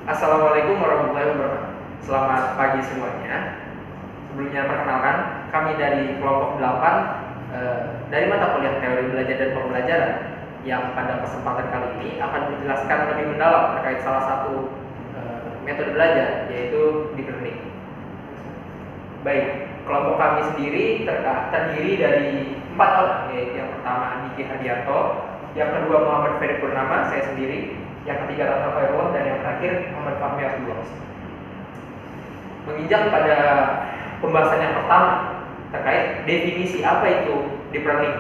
Assalamualaikum warahmatullahi wabarakatuh. Selamat pagi semuanya. Sebelumnya perkenalkan, kami dari kelompok 8 dari mata kuliah teori belajar dan pembelajaran yang pada kesempatan kali ini akan menjelaskan lebih mendalam terkait salah satu metode belajar, yaitu deep learning. Baik, kelompok kami sendiri terdiri dari 4 orang, yaitu yang pertama Diki Hadianto, yang kedua Muhammad Ferry Purnama, saya sendiri, yang ketiga Rata Khairul, dan yang terakhir Muhammad Fahmi Abdullah. Menginjak pada pembahasan yang pertama terkait definisi apa itu deep learning,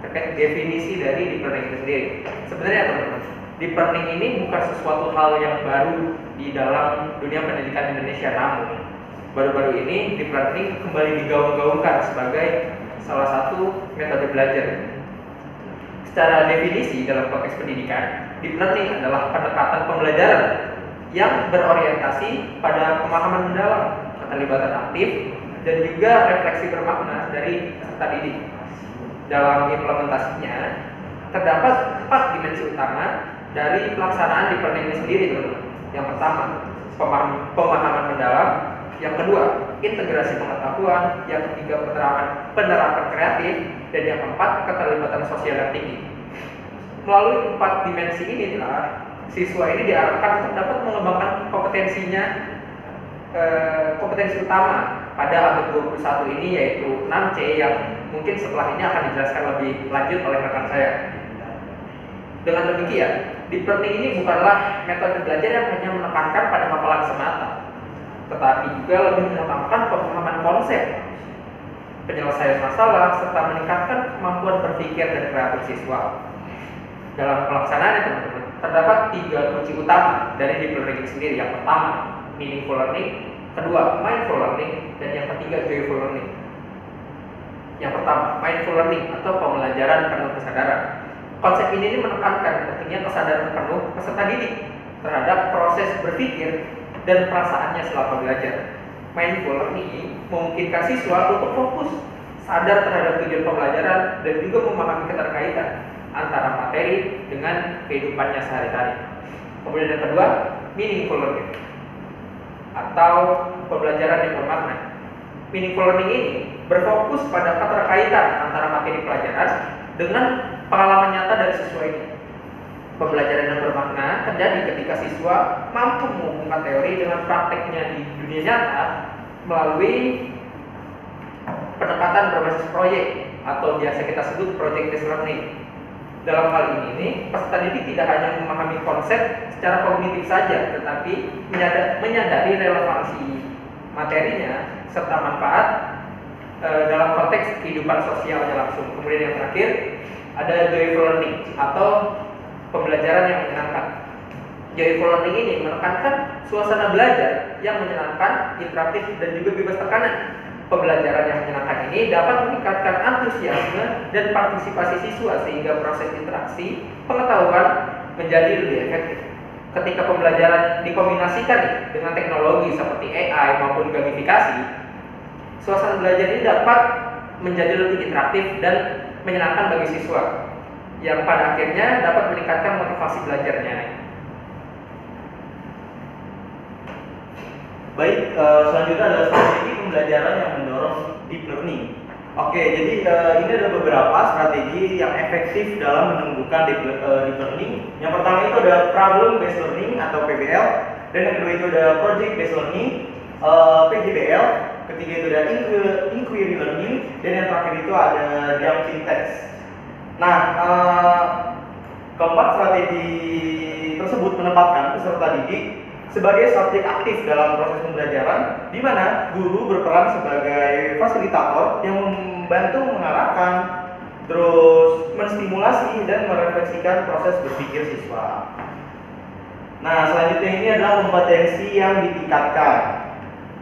terkait definisi dari deep learning itu sendiri. Sebenarnya teman-teman, deep learning ini bukan sesuatu hal yang baru di dalam dunia pendidikan Indonesia, namun baru-baru ini deep learning kembali digaung-gaungkan sebagai salah satu metode belajar. Secara definisi dalam konteks pendidikan, deep learning adalah pendekatan pembelajaran yang berorientasi pada pemahaman mendalam, keterlibatan aktif, dan juga refleksi bermakna dari peserta didik. Dalam implementasinya, terdapat 4 dimensi utama dari pelaksanaan deep learning ini sendiri, teman-teman. Yang pertama, pemahaman mendalam. Yang kedua, integrasi pengetahuan. Yang ketiga, penerapan kreatif. Dan yang keempat, keterlibatan sosial yang tinggi. Melalui 4 dimensi ini siswa ini diarahkan untuk dapat mengembangkan kompetensinya, kompetensi utama pada abad 21 ini, yaitu 6C, yang mungkin setelah ini akan dijelaskan lebih lanjut oleh rekan saya. Dengan demikian, deep learning ini bukanlah metode belajar yang hanya menekankan pada hafalan semata, tetapi juga lebih menekankan pemahaman konsep, penyelesaian masalah, serta meningkatkan kemampuan berpikir dan kreatif siswa. Dalam pelaksanaan, teman-teman, terdapat 3 kunci utama dari deep learning sendiri. Yang pertama, meaningful learning. Kedua, mindful learning. Dan yang ketiga, joyful learning. Yang pertama, mindful learning atau pembelajaran penuh kesadaran. Konsep ini menekankan pentingnya kesadaran penuh peserta didik terhadap proses berpikir dan perasaannya selama belajar. Mindful learning memungkinkan siswa untuk fokus, sadar terhadap tujuan pembelajaran, dan juga memahami keterkaitan antara materi dengan kehidupannya sehari-hari. Kemudian yang kedua, meaningful learning atau pembelajaran yang bermakna. Meaningful learning ini berfokus pada keterkaitan antara materi pelajaran dengan pengalaman nyata dari siswa ini. Pembelajaran yang bermakna terjadi ketika siswa mampu menghubungkan teori dengan prakteknya di dunia nyata melalui pendekatan berbasis proyek atau biasa kita sebut project based learning. Dalam hal ini, peserta didik tidak hanya memahami konsep secara kognitif saja, tetapi menyadari relevansi materinya serta manfaat dalam konteks kehidupan sosialnya langsung. Kemudian yang terakhir, ada joyful learning atau pembelajaran yang menyenangkan. Joyful learning ini menekankan suasana belajar yang menyenangkan, interaktif, dan juga bebas tekanan. Pembelajaran yang menyenangkan ini dapat meningkatkan antusiasme dan partisipasi siswa sehingga proses interaksi pengetahuan menjadi lebih efektif. Ketika pembelajaran dikombinasikan dengan teknologi seperti AI maupun gamifikasi, suasana belajar ini dapat menjadi lebih interaktif dan menyenangkan bagi siswa, yang pada akhirnya dapat meningkatkan motivasi belajarnya. Baik, selanjutnya adalah strategi pembelajaran yang mendorong deep learning. Oke, jadi ini ada beberapa strategi yang efektif dalam menumbuhkan deep learning. Yang pertama itu ada problem based learning atau PBL, dan yang kedua itu ada project based learning, PJBL. Ketiga itu ada inquiry learning, dan yang terakhir itu ada jumping text. Nah, keempat strategi tersebut menempatkan peserta didik sebagai subjek aktif dalam proses pembelajaran, di mana guru berperan sebagai fasilitator yang membantu mengarahkan, terus menstimulasi dan merefleksikan proses berpikir siswa. Nah, selanjutnya ini adalah kompetensi yang ditingkatkan.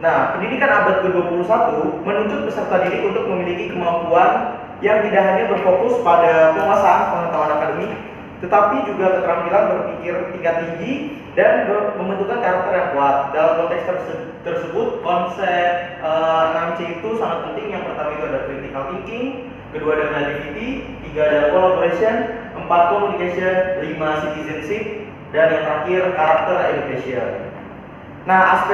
Nah, pendidikan abad ke-21 menuntut peserta didik untuk memiliki kemampuan yang tidak hanya berfokus pada penguasaan pengetahuan akademik, tetapi juga keterampilan berpikir tingkat tinggi dan membentukkan karakter yang kuat. Dalam konteks tersebut, konsep 6C itu sangat penting. Yang pertama itu ada critical thinking, kedua ada creativity, tiga ada collaboration, 4 communication, 5 citizenship, Dan yang terakhir, karakter education. Nah,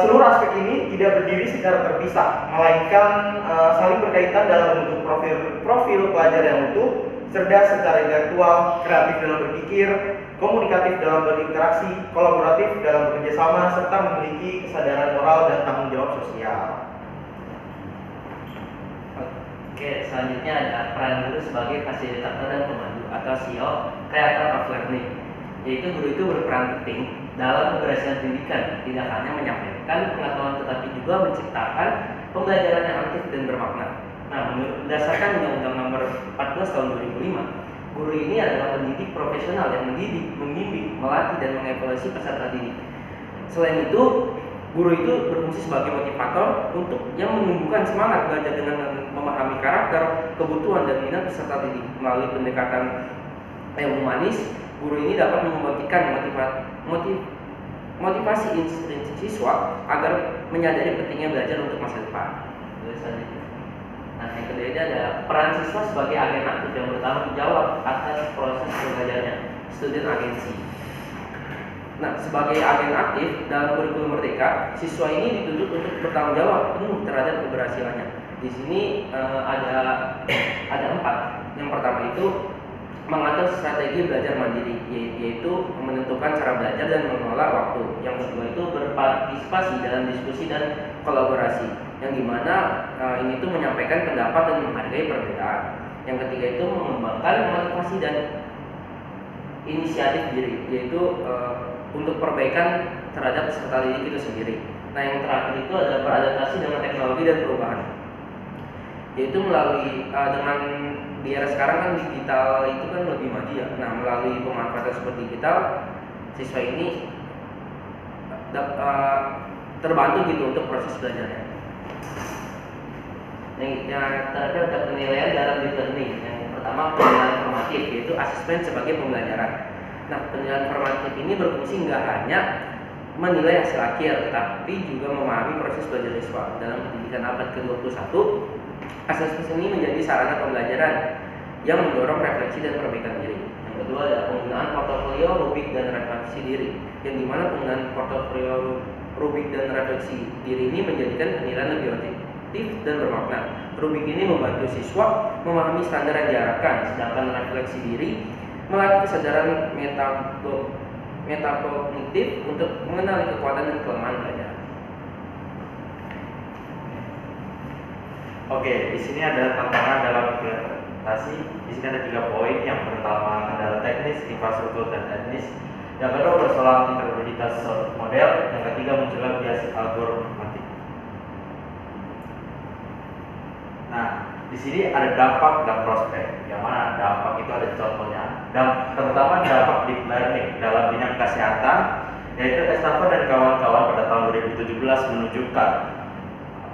seluruh aspek ini tidak berdiri secara terpisah, melainkan saling berkaitan dalam membentuk profil pelajar yang utuh, cerdas secara intelektual, kreatif dalam berpikir, komunikatif dalam berinteraksi, kolaboratif dalam bekerja sama, serta memiliki kesadaran moral dan tanggung jawab sosial. Oke, selanjutnya ada peran guru sebagai fasilitator dan pemandu atau CEO, Creator of Learning. Yaitu guru itu berperan penting dalam keberhasilan pendidikan, tidak hanya menyampaikan pengetahuan tetapi juga menciptakan pembelajaran yang aktif dan bermakna. Nah, berdasarkan Undang-Undang Nomor 14 Tahun 2005, guru ini adalah pendidik profesional yang mendidik, membimbing, melatih dan mengevaluasi peserta didik. Selain itu, guru itu berfungsi sebagai motivator untuk yang menumbuhkan semangat belajar dengan memahami karakter, kebutuhan dan minat peserta didik. Melalui pendekatan yang humanis, guru ini dapat membangkitkan motivasi siswa agar menyadari pentingnya belajar untuk masa depan. Nah, yang kedua ini ada peran siswa sebagai agen aktif yang bertanggung jawab atas proses belajarnya, student agency. Nah, sebagai agen aktif dalam kurikulum Merdeka, siswa ini dituntut untuk bertanggung jawab penuh terhadap keberhasilannya. Di sini ada 4. Yang pertama itu mengatur strategi belajar mandiri, yaitu menentukan cara belajar dan mengelola waktu. Yang kedua itu berpartisipasi dalam diskusi dan kolaborasi, yang dimana ini tuh menyampaikan pendapat dan menghargai perbedaan. Yang ketiga itu mengembangkan motivasi dan inisiatif diri, yaitu untuk perbaikan terhadap peserta didik itu sendiri. Nah, yang terakhir itu adalah beradaptasi dengan teknologi dan perubahan, yaitu melalui dengan di era sekarang kan digital itu kan lebih maju ya. Nah, melalui pemanfaatan seperti digital, siswa ini terbantu gitu untuk proses belajarnya. Yang terakhir ada penilaian dalam learning. Yang pertama penilaian formatif, yaitu asesmen sebagai pembelajaran. Nah, penilaian formatif ini berfungsi nggak hanya menilai hasil akhir, tetapi juga memahami proses belajar siswa. Dalam pendidikan abad ke-21, asesmen ini menjadi sarana pembelajaran yang mendorong refleksi dan perbaikan diri. Yang kedua adalah penggunaan portofolio, rubrik, dan refleksi diri, yang dimana penggunaan portofolio, rubrik, dan refleksi diri ini menjadikan penilaian lebih objektif dan bermakna. Rubrik ini membantu siswa memahami standar yang diharapkan, sedangkan refleksi diri melatih kesadaran metakognitif untuk mengenali kekuatan dan kelemahan belajar. Oke, di sini ada tantangan dalam implementasi. Di sini ada 3 poin. Yang pertama adalah teknis, infrastruktur, dan etnis. Yang kedua persoalan interoperabilitas model. Yang ketiga munculnya bias algoritmatik. Nah, di sini ada dampak dan prospek. Yang mana dampak itu ada contohnya. Terutama dampak deep learning dalam bidang kesehatan, yaitu Estafa dan kawan-kawan pada tahun 2017 menunjukkan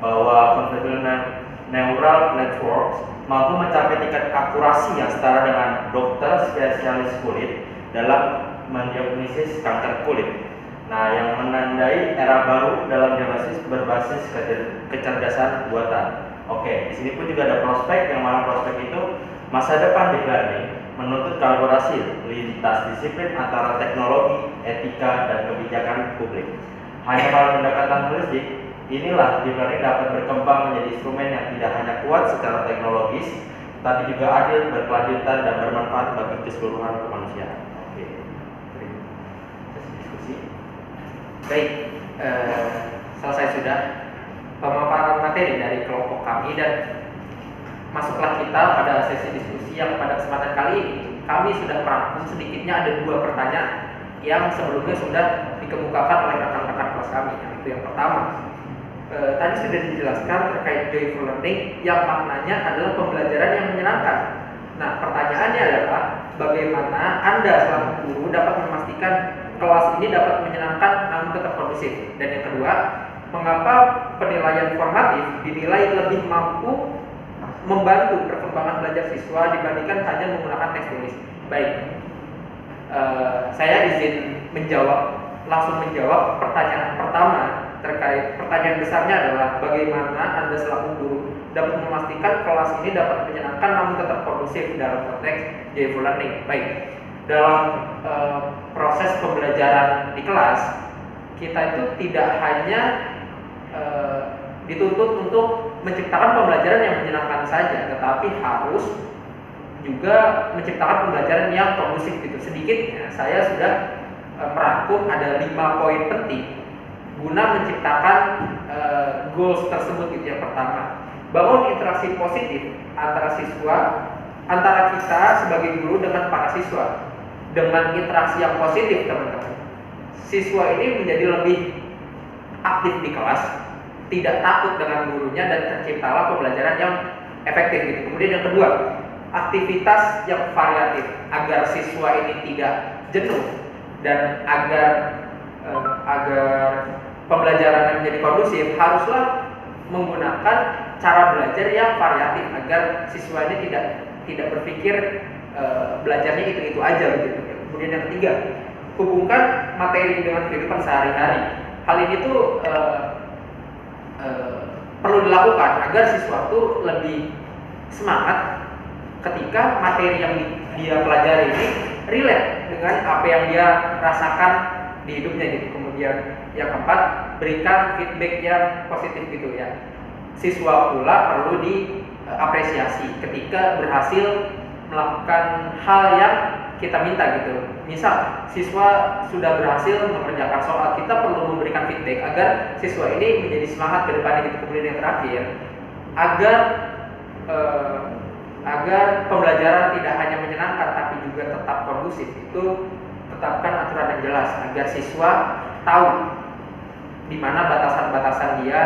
bahwa convolutional neural networks mampu mencapai tingkat akurasi yang setara dengan dokter spesialis kulit dalam mendiagnosis kanker kulit. Nah, yang menandai era baru dalam diagnosis berbasis kecerdasan buatan. Oke, di sini pun juga ada prospek, yang mana prospek itu masa depan deep learning menuntut kolaborasi lintas disiplin antara teknologi, etika, dan kebijakan publik. Hanya melalui pendekatan holistik, inilah deep learning dapat berkembang menjadi instrumen yang tidak hanya kuat secara teknologis, tapi juga adil, berkelanjutan, dan bermanfaat bagi keseluruhan kemanusiaan. Oke, sesi diskusi. Baik, selesai sudah pemaparan materi dari kelompok kami dan masuklah kita pada sesi diskusi yang pada kesempatan kali ini kami sudah merangkum sedikitnya ada 2 pertanyaan yang sebelumnya sudah dikemukakan oleh rekan-rekan kelas kami. Itu yang pertama, tadi sudah dijelaskan terkait joyful learning yang maknanya adalah pembelajaran yang menyenangkan. Nah, pertanyaannya adalah bagaimana Anda selaku guru dapat memastikan kelas ini dapat menyenangkan namun tetap kondusif. Dan yang kedua, mengapa penilaian formatif dinilai lebih mampu membantu perkembangan belajar siswa dibandingkan hanya menggunakan teks tulis. Baik, saya izin langsung menjawab pertanyaan pertama. Terkait pertanyaan besarnya adalah bagaimana Anda selaku guru dapat memastikan kelas ini dapat menyenangkan namun tetap kondusif dalam konteks joyful learning. Baik, dalam proses pembelajaran di kelas, kita itu tidak hanya dituntut untuk menciptakan pembelajaran yang menyenangkan saja, tetapi harus juga menciptakan pembelajaran yang kondusif gitu. Sedikitnya saya sudah merangkum ada 5 poin penting guna menciptakan goals tersebut gitu. Yang pertama, bangun interaksi positif antara siswa, antara kita sebagai guru dengan para siswa. Dengan interaksi yang positif, teman-teman, siswa ini menjadi lebih aktif di kelas, tidak takut dengan gurunya, dan terciptalah pembelajaran yang efektif gitu. Kemudian yang kedua, aktivitas yang variatif agar siswa ini tidak jenuh dan agar pembelajaran menjadi kondusif, haruslah menggunakan cara belajar yang variatif agar siswa ini tidak berpikir belajarnya itu aja begitu. Kemudian yang ketiga, hubungkan materi dengan kehidupan sehari-hari. Hal ini tuh perlu dilakukan agar siswa tuh lebih semangat ketika materi yang dia pelajari ini relate dengan apa yang dia rasakan di hidupnya gitu. Kemudian yang keempat, berikan feedback yang positif gitu ya. Siswa pula perlu diapresiasi ketika berhasil melakukan hal yang kita minta gitu. Misal siswa sudah berhasil mengerjakan soal, kita perlu memberikan feedback agar siswa ini menjadi semangat ke depannya gitu. Kemudian yang terakhir, agar pembelajaran tidak hanya menyenangkan tapi juga tetap kondusif, itu tetapkan aturan yang jelas agar siswa tahu di mana batasan-batasan dia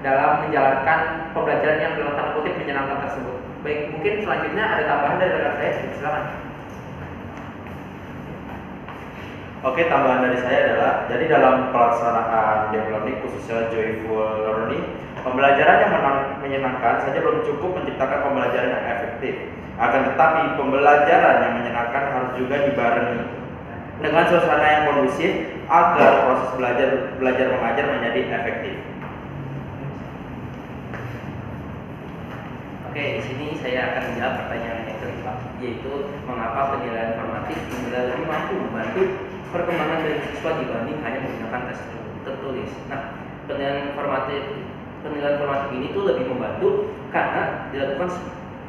dalam menjalankan pembelajaran yang dalam tanda kutip menyenangkan tersebut. Baik, mungkin selanjutnya ada tambahan dari rekan saya, silakan. Oke, tambahan dari saya adalah, jadi dalam pelaksanaan deep learning khususnya joyful learning, pembelajaran yang menyenangkan saja belum cukup menciptakan pembelajaran yang efektif. Akan tetapi pembelajaran yang menyenangkan harus juga dibarengi dengan suasana yang kondusif agar proses belajar mengajar menjadi efektif. Oke, di sini saya akan menjawab pertanyaan yang kedua, yaitu mengapa penilaian formatif dinilai lebih mampu membantu perkembangan dari siswa dibanding hanya menggunakan tes tertulis. Nah, penilaian formatif ini tuh lebih membantu karena dilakukan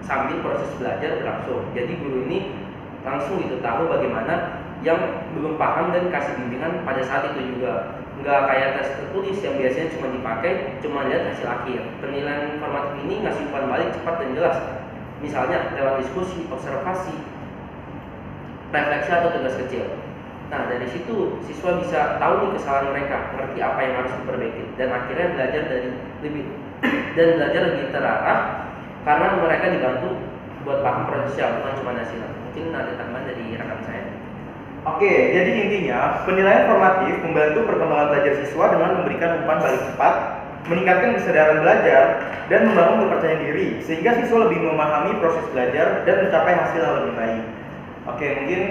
sambil proses belajar berlangsung. Jadi guru ini langsung itu tahu bagaimana yang belum paham dan kasih bimbingan pada saat itu juga. Nggak kayak tes tertulis yang biasanya cuma lihat hasil akhir. Penilaian formatif ini ngasih umpan balik cepat dan jelas. Misalnya lewat diskusi, observasi, refleksi atau tugas kecil. Nah, dari situ siswa bisa tahu nih kesalahan mereka, ngerti apa yang harus diperbaiki, dan akhirnya belajar lebih terarah karena mereka dibantu buat paham prosesnya, bukan cuma hasilnya. Mungkin ada tambahan dari rekan saya. Oke, jadi intinya penilaian formatif membantu perkembangan belajar siswa dengan memberikan umpan balik cepat, meningkatkan kesadaran belajar, dan membangun kepercayaan diri sehingga siswa lebih memahami proses belajar dan mencapai hasil yang lebih baik. Oke, mungkin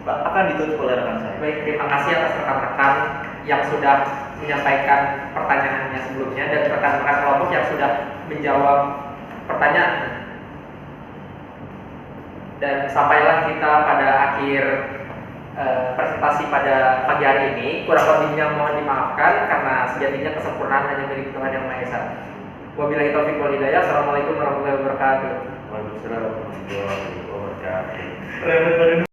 akan ditutup oleh rekan saya. Baik, terima kasih atas rekan-rekan yang sudah menyampaikan pertanyaannya sebelumnya dan rekan-rekan kelompok yang sudah menjawab pertanyaan. Dan sampailah kita pada akhir presentasi pada pagi hari ini. Kurang lebihnya mohon dimaafkan karena sejatinya kesempurnaan hanya milik Tuhan Yang Maha Esa. Wabillahi taufiq wal hidayah. Assalamualaikum warahmatullahi wabarakatuh. Waalaikumsalam warahmatullahi wabarakatuh.